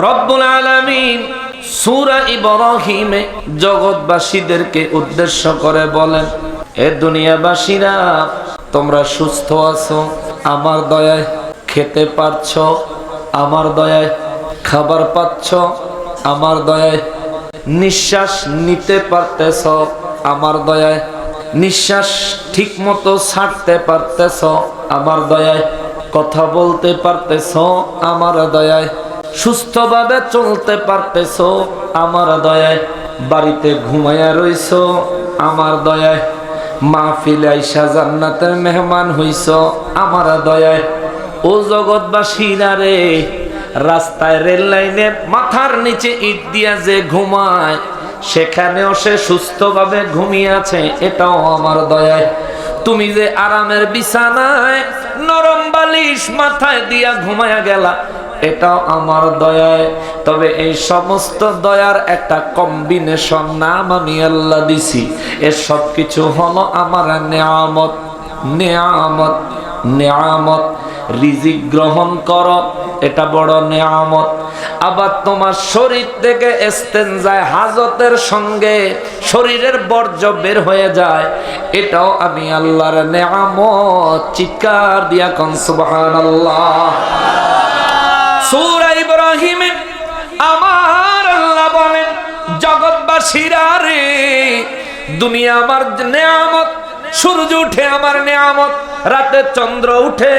রব্বুল আলামিন সূরা ইব্রাহিমে জগৎবাসীদেরকে উদ্দেশ্য করে বলেন, এ দুনিয়াবাসীরা, তোমরা সুস্থ আছো আমার দয়ায়, খেতে পারছো আমার দয়ায়, খাবার পাচ্ছ আমার দয়ায়, নিঃশ্বাস নিতে পারতেছ আমার দয়ায়, নিঃশ্বাস ঠিক মতো ছাড়তে পারতেছ আমার দয়ায়, কথা বলতে পারতেছ আমার দয়ায়, সুস্থভাবে চলতে পারতেছ আমার দয়ায়, বাড়িতে ঘুমায়া রইছ আমার দয়ায়, মাহফিলে আইসা জান্নাতের মেহমান হইছ আমার দয়ায়। ও জগৎবাসীরা রে, রাস্তায় রেল লাইনে মাথার নিচে ইট দিয়া যে ঘুমায়, সেখানেও সে সুস্থভাবে ঘুমিয়ে আছে, এটাও আমার দয়ায়। তুমি যে আরামের বিছানায় নরম বালিশ মাথায় দিয়া ঘুমায়া গেলা, এটাও আমার দয়ায়। তবে এই সমস্ত দয়ার একটা কম্বিনেশন নাম আমি আল্লাহ দিছি, এর সব কিছু হলো আমার নেয়ামত। নেয়ামত নেয়ামত রিজিক গ্রহণ করো, এটা বড় নেয়ামত। আবার তোমার শরীর থেকে ইস্তেনজায় হাজতের সঙ্গে শরীরের বর্জ্য বের হয়ে যায়, এটাও আমি আল্লাহর নেয়ামত। চিৎকার দিয়া কোন সুবহানাল্লাহ। সূরা ইব্রাহিমে আমার আল্লাহ বলেন, জগৎবাসীরা রে, দুনিয়া আমার নেয়ামত। সূর্য উঠে আমার নেয়ামত, রাতে চন্দ্র উঠে,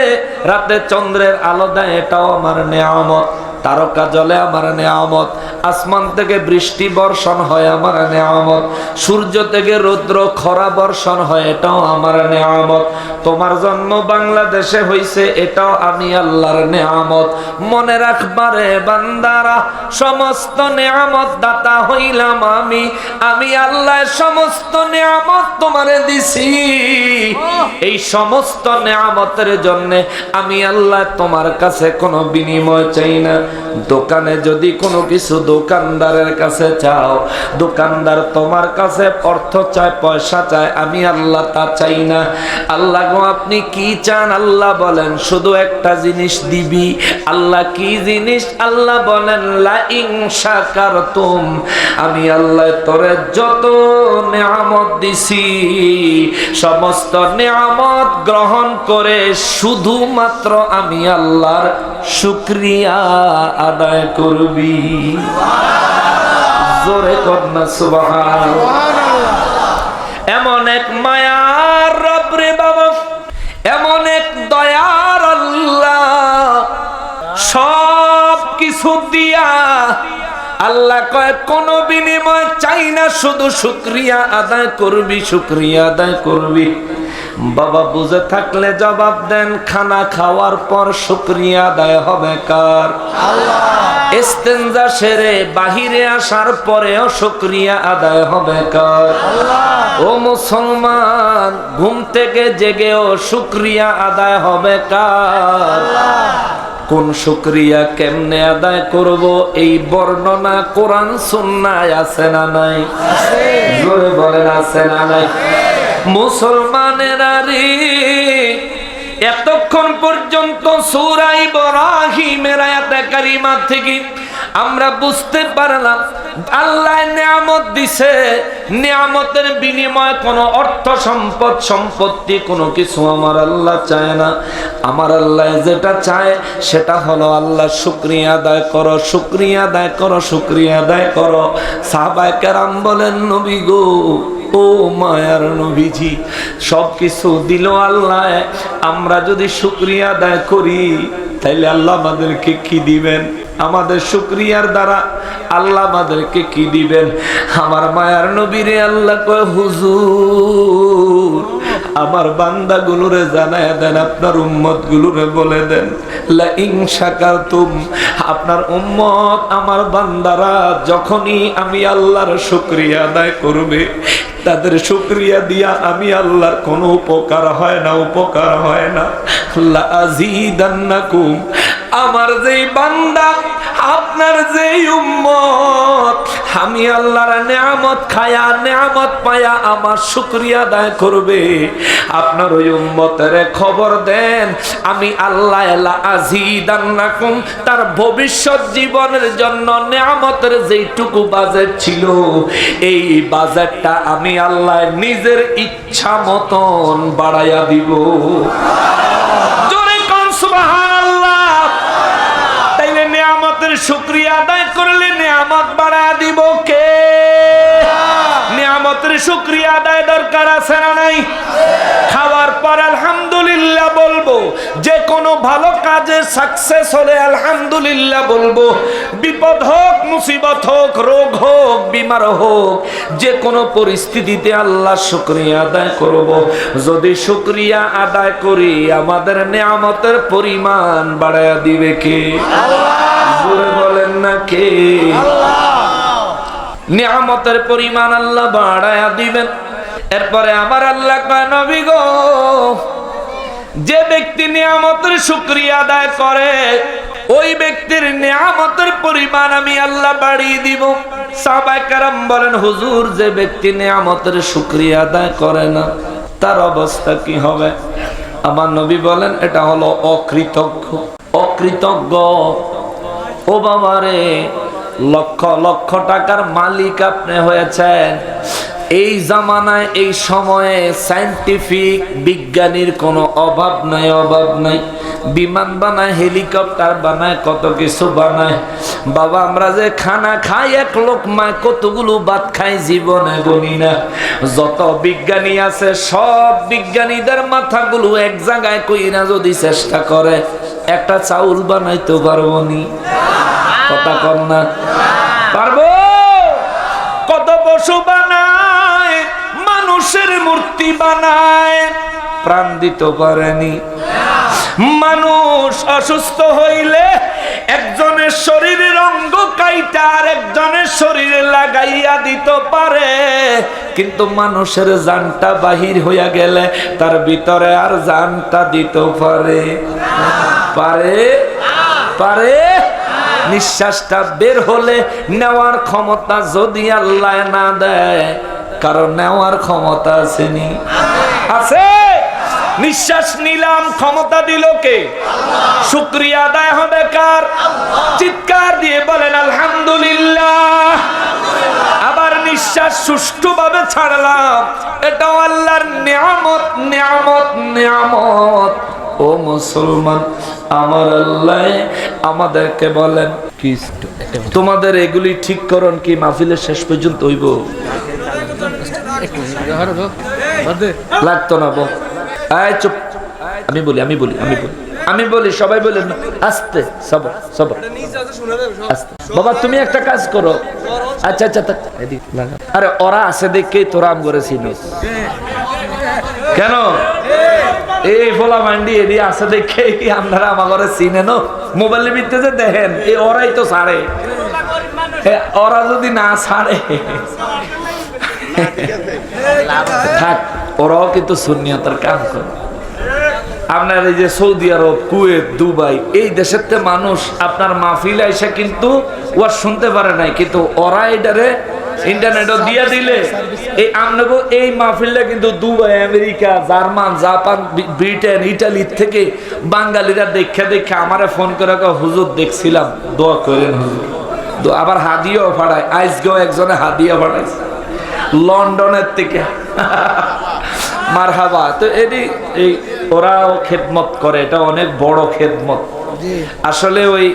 রাতে চন্দ্রের আলো দেয়, এটাও আমার নেয়ামত। তারকা জ্বলে আমার নেয়ামত, আসমান থেকে বৃষ্টি বর্ষণ হয় আমার নেয়ামত, সূর্য থেকে রৌদ্র খরা বর্ষণ হয়, এটাও আমার নেয়ামত। তোমার জন্ম বাংলাদেশে হইছে, এটাও আমি আল্লাহর নেয়ামত। মনে রাখবারে বান্দারা, সমস্ত নেয়ামত দাতা হইলাম আমি। আমি আল্লাহ সমস্ত নেয়ামত তোমারে দিছি। এই সমস্ত নেয়ামতের জন্য আমি আল্লাহ তোমার কাছে কোনো বিনিময় চাই না। দোকানে যদি কোনো কিছু দোকানদারের কাছে চাও, দোকানদার তোমার কাছে অর্থ চায়, পয়সা চায়, আমি আল্লাহ তা চাই না। আল্লাহ গো, আপনি কি চান? আল্লাহ বলেন শুধু একটা জিনিস দিবি। আল্লাহ কি জিনিস? আল্লাহ বলেন লা ইন শাকারতুম, আমি আল্লাহ তোরে যত নেয়ামত দিছি, সমস্ত নেয়ামত গ্রহণ করে শুধুমাত্র আমি আল্লাহর শুকরিয়া আদায় করবি। জোরে কন্যা সুবহানাল্লাহ। এমন এক মায়ার রব রে বাবা, এমন এক দয়ার আল্লাহ, সব কিছু দিয়া আল্লাহ কয় কোনো বিনিময় চাই না, শুধু শুকরিয়া আদায় করবি, শুকরিয়া আদায় করবি। বাবা বুঝে থাকলে জবাব দেন, খানা খাওয়ার পর শুকরিয়া আদায় হবে কার? আল্লাহ। ইস্তেনজা সেরে বাহিরে আসার পরেও শুকরিয়া আদায় হবে কার? আল্লাহ। ও মুসলমান, ঘুম থেকে জেগেও শুকরিয়া আদায় হবে কার? আল্লাহ। কোন শুকরিয়া কেমনে আদায় করব, এই বর্ণনা কোরআন সুন্নায় আছে না নাই? আছে। জোরে বলেন আছে না নাই? মুসলমানেরা রে, এতক্ষণ পর্যন্ত সূরা ইব্রাহিমের আয়াতে কারিমা থেকে আমরা বুঝতে পারলাম আল্লাহ নিয়ামত দিছে, নিয়ামতের বিনিময়ে কোনো অর্থ সম্পদ সম্পত্তি কোনো কিছু আমার আল্লাহ চায় না। আমার আল্লাহ যেটা চায় সেটা হলো আল্লাহ শুকরিয়া আদায় করো, শুকরিয়া আদায় করো, শুকরিয়া আদায় করো। সাহাবায়ে কেরাম বলেন, নবী গো, ও মায়ার নবীজি, সব কিছু দিল আল্লাহ, আমরা যদি শুকরিয়া আদায় করি তাইলে আল্লাহ আমাদেরকে কি দিবেন? আমাদের শুকরিয়ার দ্বারা আল্লাহ আমাদেরকে কি দিবেন? আমার মায়ার নবীরে আল্লাহ কয়, হুজুর আমার বান্দাগুলোরে জানায় দেন, আপনার উম্মত গুলোরে বলে দেন, লা ইন শাকারতুম, আপনার উম্মত আমার বান্দারা যখনই আমি আল্লাহর শুকরিয়া আদায় করবে, তাদের শুকরিয়া দিয়া আমি আল্লাহর কোনো উপকার হয় না, উপকার হয় না। লা আজিদান্নাকুম, আমার যেই বান্দা, আপনার যেই উম্মত আমি আল্লাহর নেয়ামত খায়া নেয়ামত পায়া আমার শুকরিয়া আদায় করবে। আপনার ওই উম্মতের খবর দেন, আমি আল্লাহ লা আযীদান্নাকুম, তার ভবিষ্যৎ জীবনের জন্য নেয়ামতের যেইটুকু বাজেট ছিল, এই বাজেটটা আমি আল্লাহ নিজের ইচ্ছা মতন বাড়াইয়া দিব। জোরে কোন সুবহানাল্লাহ। তাইলে নেয়ামতের শুকরিয়া আদায় করলে নেয়ামত বাড়াইয়া দিব কে? নেয়ামতের শুকরিয়া আদায় দরকার আছে না নাই? খাওয়ার পর আলহামদুলিল্লাহ বলবো, যে কোনো ভালো কাজে সাকসেস হলে আলহামদুলিল্লাহ বলবো, বিপদ হোক, মুসিবত হোক, রোগ হোক, বিমার হোক, যে কোনো পরিস্থিতিতে আল্লাহ শুকরিয়া আদায় করব। যদি শুকরিয়া আদায় করি আমাদের নেয়ামতের পরিমাণ বাড়ায়া দিবে কে? জোরে বলেন না কে? নিয়ামতের পরিমাণ আল্লাহ বাড়ায়া দিবেন। এরপরে আমার আল্লাহ কয়, নবী গো, যে ব্যক্তি নিয়ামতের শুকরিয়া আদায় করে ওই ব্যক্তির নিয়ামতের পরিমাণ আমি আল্লাহ বাড়িয়ে দিব। সাহাবায়ে কেরাম বলেন, হুজুর, যে ব্যক্তি নিয়ামতের শুকরিয়া আদায় করে না তার অবস্থা কি হবে? আমার নবী বলেন, এটা হলো অকৃতজ্ঞ। অকৃতজ্ঞ। ও বাবারে, লক্ষ লক্ষ টাকার মালিক আপনি হয়েছেন, এই জামানায় এই সময়ে সায়েন্টিফিক বিজ্ঞানীর কোনো অভাব নাই, অভাব নাই। বিমান বানায়, হেলিকপ্টার বানায়, কত কিছু বানায়। বাবা, আমরা যে খানা খাই এক লোকমায় কতগুলো ভাত খাই জীবনে গুনি না। যত বিজ্ঞানী আছে সব বিজ্ঞানীদের মাথাগুলো এক জায়গায় কইরা যদি চেষ্টা করে একটা চাউল বানাইতে পারবো নি? কথা কর না, পারবো? কত পশু বানায়, মানুষের মূর্তি বানায়, প্রাণ দিতে পারেনি। মানুষ অসুস্থ হইলে একজনের শরীরের অঙ্গ কাইটা আর একজনের শরীরে লাগাইয়া দিতে পারে, কিন্তু মানুষের জানটা বাহির হইয়া গেলে তার ভিতরে আর জানটা দিতে পারে? পারে? পারে? নিঃশ্বাসটা বের হলে নেওয়ার ক্ষমতা যদি আল্লাহ না দেয়, কারণ নেওয়ার ক্ষমতা আসেনি? আছে? নিঃশ্বাস নিলাম, ক্ষমতা দিল কে? শুকরিয়া আদায় হবে কার? চিৎকার দিয়ে বলেন আলহামদুলিল্লাহ। আবার নিঃশ্বাস সুষ্ঠুভাবে ছাড়লাম, এটাও আল্লাহর নিয়ামত, নিয়ামত, নিয়ামত। ও মুসলমান, আমার আল্লাহ আমাদেরকে বলেন, কি তোমাদের এগুলি ঠিক করুন কি মাহফিলের শেষ পর্যন্ত হইব? লাগতো না বল। চুপ, আমি বলি, আমি বলি, আমি বলি, আমি বলি, সবাই বলেন আস্তে, সবার সবার আস্তে। বাবা, তুমি একটা কাজ করো। আচ্ছা আচ্ছা, আরে ওরা আছে দেখে তোরা আম করে চিনিস কেন? এই ফলা মান্ডি এদি আছে দেখে কি আপনারা আমার ঘরে চিনেন? মোবাইলের ভিতরে দেখেন, এই ওরাই তো ছাড়ে। ওরা যদি না ছাড়ে থাক, ওরাও কিন্তু সুন্নিয়তের কাম করে। আপনার এই যে সৌদি আরব, কুয়েত, দুবাই, এই দেশের মানুষ আপনার মাহফিল আইসা কিন্তু ওরা শুনতে পারে নাই, কিন্তু ওরা এটারে ইন্টারনেটও দিয়া দিলে এই আপনাকে এই মাহফিলটা কিন্তু Dubai, America, German, Japan, Britain, Italy থেকে বাঙালিরা দেখে দেখে আমারে ফোন করে, হুজুর দেখছিলাম, দোয়া করেন হুজুর। আবার হাদিয়াও পাঠায়। আজকেও একজনে হাদিয়া পাঠাইছে লন্ডনের থেকে। মারহাবা। তো এই ওরাও খেদমত করে, এটা অনেক বড় খেদমত। আসলে ওই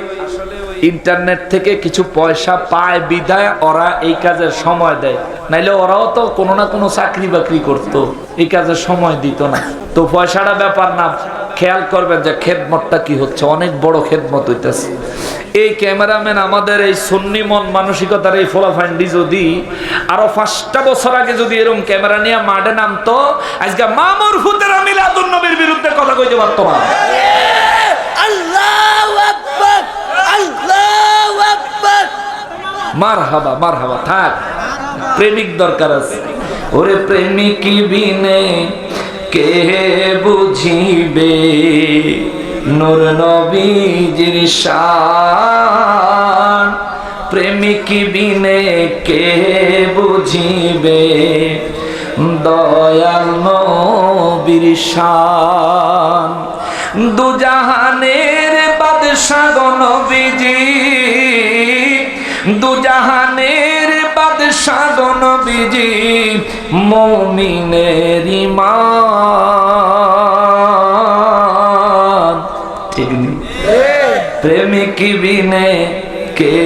ইন্টারনেট থেকে কিছু পয়সা পায় বিধায় ওরা এই কাজের সময় দেয়, নাইলে ওরাও তো কোনো না কোনো চাকরি বাকরি করতো, এই কাজের সময় দিত না। তো পয়সাটা ব্যাপার না, খেয়াল করবেন যে খেদমতটা কি হচ্ছে, অনেক বড় খেদমত হইতেছে। এই ক্যামেরাম্যান আমাদের এই সুন্নি মন মানসিকতার এই ফলাফান্ডি যদি আরো 5টা বছর আগে যদি এরকম ক্যামেরা নিয়ে মাঠে নামতো, আজকে মামুর ফুতেরা মিলাদুন নবীর বিরুদ্ধে কথা কইতে পারতো না। আল্লাহু আকবার, আল্লাহু আকবার। মারহাবা, মারহাবা। থাক, প্রেমিক দরকার আছে। ওরে প্রেমিক বিনে কে বুঝিবে নূর নবীজির শান, প্রেমিক বিনে কে বুঝিবে দয়াল নবীর শান। দুজাহানের বাদশাহ নবীজি, দুজাহানের বাদশাহ নবীজি, মুমিনের ঈমান। ঠিক নেই? প্রেমিক বিনে কে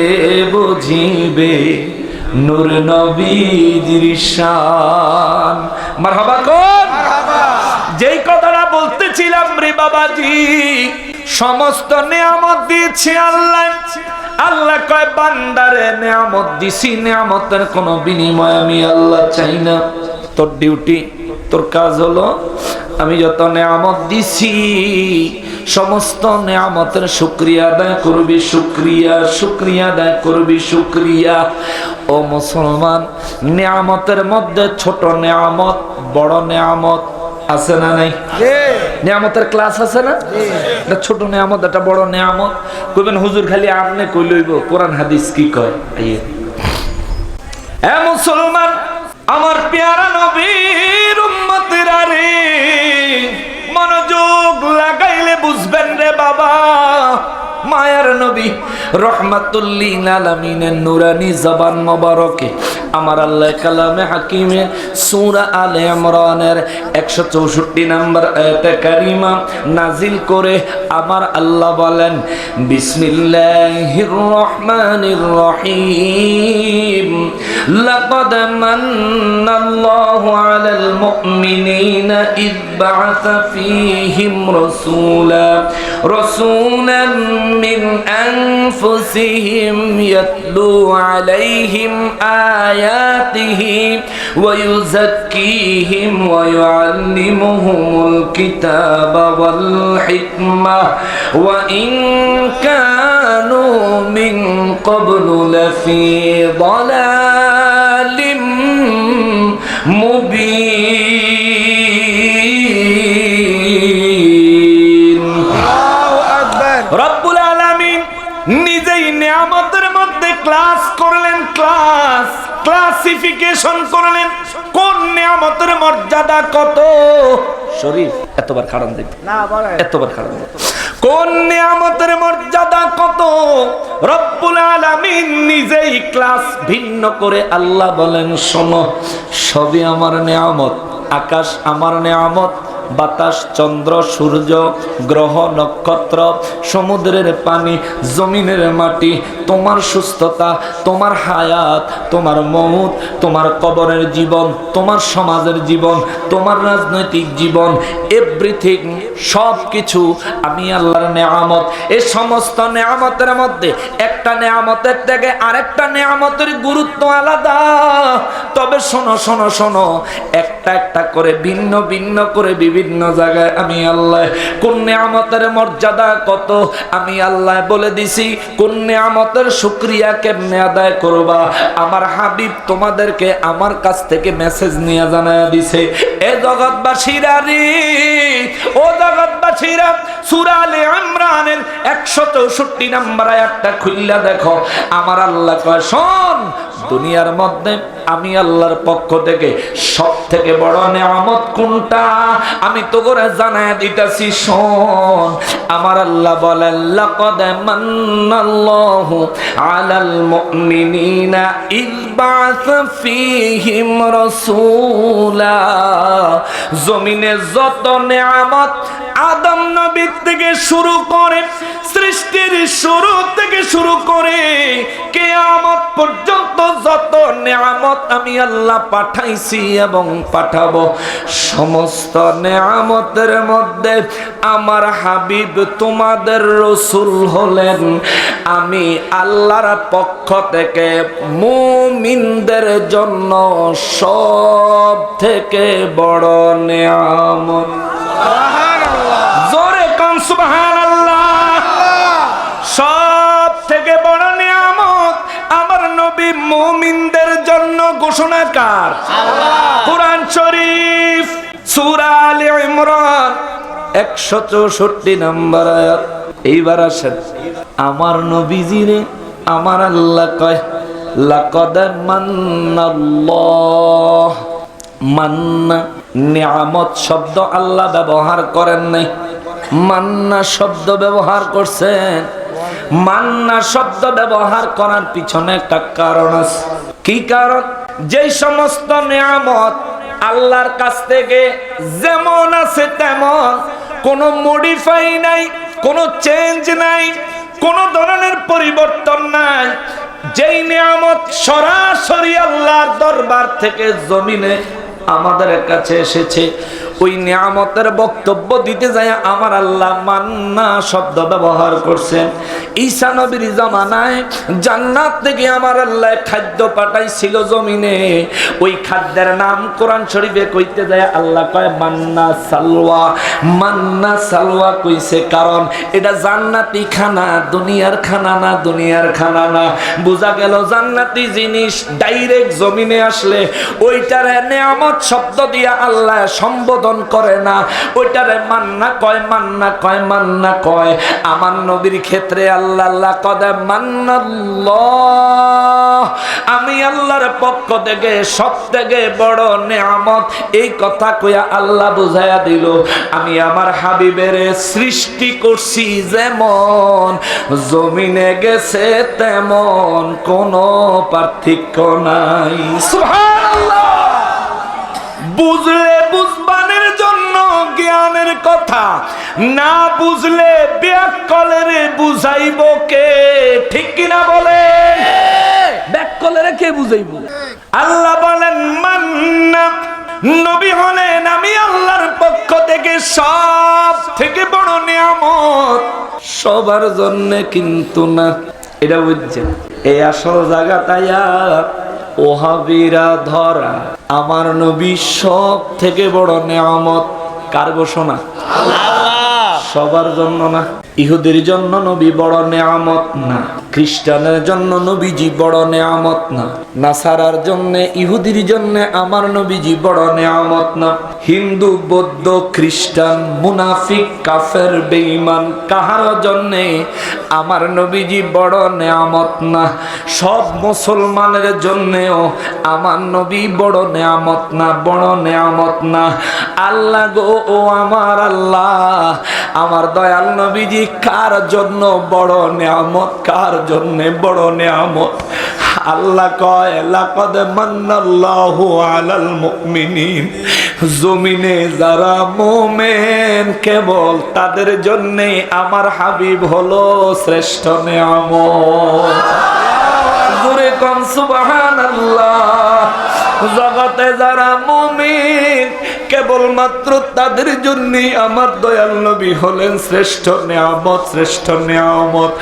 বুঝিবে নূর নবীজির শান। মারহাবা কোন? যেই কথাটা বলতেছিলাম রে বাবাজি, সমস্ত নিয়ামত দিয়েছে আল্লাহ। আল্লাহ কয় বান্দারে নিয়ামত দিছি, নিয়ামতের কোনো বিনিময় আমি আল্লাহ চাই না। তোর ডিউটি, তোর কাজ হলো আমি যত নিয়ামত দিছি সমস্ত নিয়ামতের শুকরিয়া আদায় করবি, শুকরিয়া শুকরিয়া আদায় করবি, শুকরিয়া। ও মুসলমান, নিয়ামতের মধ্যে ছোট নিয়ামত, বড় নিয়ামত আছে না নাই? নিয়ামতের ক্লাস আছে না? এটা ছোট নিয়ামত, এটা বড় নিয়ামত। কইবেন হুজুর খালি আপনি কই লইব, কোরআন হাদিস কি কয়? এ মুসলমান, আমার পেয়ারা নবীর উম্মতেরা রে, মনোযোগ লাগাইলে বুঝবেন রে বাবা। মায়ার নবী রহমাতুল লিল আলামিনের নুরানি জবান মোবারকে আমার আল্লাহ কালামে হাকিমে সূরা আলে ইমরানের 164 নম্বর আয়াতে কারিমা নাজিল করে আমার আল্লাহ বলেন, বিসমিল্লাহির রহমানির রহিম, লাকাদ মান্নাল্লাহু আলাল মুমিনিনা ইয বা'আসা ফীহিম রাসূলান মিন আনফুসিহিম ইয়াতলু আলাইহিম আয়াতিহি ওয়া ইউযাক্কিহিম ওয়া ইউআল্লিমুহুমুল কিতাবা ওয়াল হিকমাহ ওয়া ইন কানু মিন ক্বাবলু লাফি দালালিম মুবিন। রব্বুল আলামিন নিজেই নিয়ামতের মধ্যে ক্লাস করলেন, ক্লাসিফিকেশন করলেন কোন নিয়ামতের মর্যাদা কত। শরীফ এতবার খাড়ান দেব না, এতবার খাড়ান দেব, কোন নিয়ামতের মর্যাদা কত রব্বুল আলামিন নিজেই ক্লাস ভিন্ন করে আল্লাহ বলেন, শোনো সবই আমার নিয়ামত। আকাশ আমার নিয়ামত, বাতাস, চন্দ্র, সূর্য, গ্রহ, নক্ষত্র, সমুদ্রের পানি, জমিনের মাটি, তোমার সুস্থতা, তোমার হায়াত, তোমার মউত, তোমার কবরের জীবন, তোমার সমাজের জীবন, তোমার রাজনৈতিক জীবন, এভরিথিং, সব কিছু আমি আল্লাহর নেয়ামত। এই সমস্ত নেয়ামতের মধ্যে একটা নেয়ামতের থেকে আরেকটা নেয়ামতের গুরুত্ব আলাদা। তবে শোনো শোনো শোনো, একটা একটা করে ভিন্ন ভিন্ন করে বিভিন্ন জায়গায় আমি আল্লাহ কোন নিয়ামতের মর্যাদা কত আমি আল্লাহ বলে দিছি। কোন নিয়ামতের শুকরিয়া কেমনে আদায় করবা আমার হাবিব তোমাদেরকে আমার কাছ থেকে মেসেজ নিয়ে জানায় দিছে। এ জগৎবাসীরা রে, ও জগৎবাসীরা, সূরা আলে ইমরানের 164 নম্বর আয়াতটা খুললা দেখো। আমার আল্লাহ কয়, শোন দুনিয়ার মধ্যে আমি আল্লাহর পক্ষ থেকে সব থেকে বড় নিয়ামত কোনটা আমি তো করে জানায় দিতেছি, শোন। আমার আল্লাহ বলেন, লাকাদ মান্নাল্লাহু আলাল মুমিনিনা ইয বা'আসা ফীহিম রাসূলা। জমিনে যত নিয়ামত আদম নবী থেকে শুরু করে, সৃষ্টির শুরু থেকে শুরু করে কিয়ামত পর্যন্ত যত নিয়ামত আমি আল্লাহ পাঠাইছি এবং পাঠাবো, সমস্ত নিয়ামতের মধ্যে আমার হাবিব তোমাদের রাসূল হলেন আমি আল্লাহর পক্ষ থেকে মুমিনদের জন্য সব থেকে বড় নিয়ামত। জোরে কান সুবহানাল্লাহ। সব থেকে বড় নিয়ামত আমার নবী মুমিনদের জন্য ঘোষণাকার। কুরআন শরীফ সূরা আলে ইমরান 164 নম্বর আয়াত। এইবার আসেন, আমার নবীজিরে আমার আল্লাহ কয় লাকাদ মান্নাল্লাহ, মান্না নিয়ামত শব্দ আল্লাহ ব্যবহার করেন নাই, মান্না শব্দ ব্যবহার করছেন। মান্না শব্দ ব্যবহার করার পিছনে একটা কারণ আছে। কি কারণ? যেই সমস্ত নিয়ামত আল্লাহর কাছ থেকে যেমন আছে তেমন, কোনো মডিফাই নাই, কোনো চেঞ্জ নাই, কোনো ধরনের পরিবর্তন নাই। যেই নিয়ামত সরাসরি আল্লাহর দরবার থেকে জমিনে আমাদের কাছে এসেছে, ওই নিয়ামতের বক্তব্য দিতে যায় আমার আল্লাহ মান্না শব্দ ব্যবহার করছেন। ঈসা নবীর জামানায় জান্নাত থেকে আমার আল্লাহ খাদ্য পাঠাইছিল জমিনে, ওই খাদ্যের নাম কোরআন শরীফে কইতে যায় আল্লাহ কয় মান্না সালওয়া। মান্না সালওয়া কইছে কারণ এটা জান্নাতি খানা, দুনিয়ার খানা না, দুনিয়ার খানা না। বোঝা গেল জান্নাতি জিনিস ডাইরেক্ট জমিনে আসলে ওইটারে নিয়ামত শব্দ দিয়া আল্লাহ সম্বোধন করে না, ওইটারে মান্না কয়, মান্না কয়, মান্না কয়। আমার নবীর ক্ষেত্রে আল্লাহ লাকাদ মান্নাল্লাহ, আমি আল্লাহর পক্ষ থেকে সবথেকে বড় নিয়ামত, এই কথা কইয়া আল্লাহ বুঝাইয়া দিল আমি আমার হাবিবের সৃষ্টি করছি যেমন জমিনে গেছে তেমন, কোনো পার্থক্য নাই। সুবহানাল্লাহ। বুঝলে বুঝবানের জন্য জ্ঞানের কথা, না বুঝলে ব্যাককলের বুঝাইব কে? ঠিক কিনা বলে? ব্যাককলের কে বুঝাইব? আল্লাহ বলেন মান্না, নবী হলেন আমি আল্লাহর পক্ষ থেকে সব থেকে বড় নিয়ামত, সবার জন্য কিন্তু না। এটা বুঝছেন? এই আসল জায়গাটায়া ওহাবিরা ধরা আমার নবী সব থেকে বড় নিয়ামত কার ঘোষণা? সবার জন্য না। ইহুদির জন্য নবী বড় নিয়ামত না, খ্রিস্টানের জন্য নবীজি বড় নিয়ামত না, নাসারার জন্য ইহুদির জন্য আমার নবীজি বড় নিয়ামত না, হিন্দু বৌদ্ধ খ্রিস্টান মুনাফিক কাফের বেঈমান কাহার জন্য আমার নবীজি বড় নিয়ামত না। সব মুসলমানের জন্যও আমার নবী বড় নিয়ামত না, বড় নিয়ামত না। আল্লাহ গো ও আমার আল্লাহ, আমার দয়াল নবীজি কার জন্য বড় নিয়ামত, কার জন্য বড় নিয়ামত? আল্লাহ কয় লাকাদ মান্নাল্লাহু আলাল মুমিনিন, জমিনে যারা মুমিন কেবল তাদের জন্য আমার হাবিব হলো শ্রেষ্ঠ নিয়ামত। জোরে কোন সুবহানাল্লাহ। জগতে যারা মুমিন কেবলমাত্র তাদের জন্যই আমার দয়াল নবী হলেন শ্রেষ্ঠ নিয়ামত, শ্রেষ্ঠ নিয়ামত।